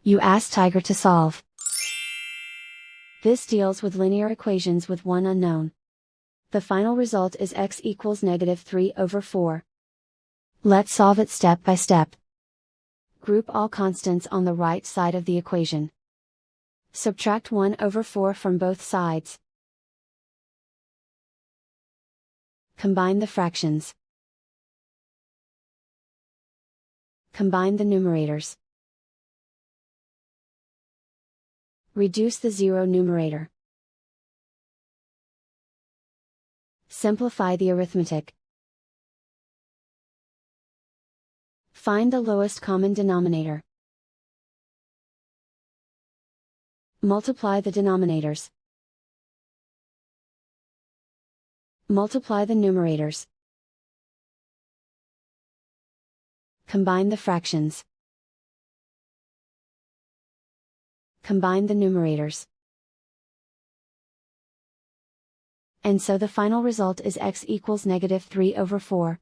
You ask Tiger to solve. This deals with linear equations with one unknown. The final result is x equals -3/4. Let's solve it step by step. Group all constants on the right side of the equation. Subtract 1/4 from both sides. Combine the fractions. Combine the numerators. Reduce the zero numerator. Simplify the arithmetic. Find the lowest common denominator. Multiply the denominators. Multiply the numerators. Combine the fractions. Combine the numerators. And so the final result is x equals -3/4.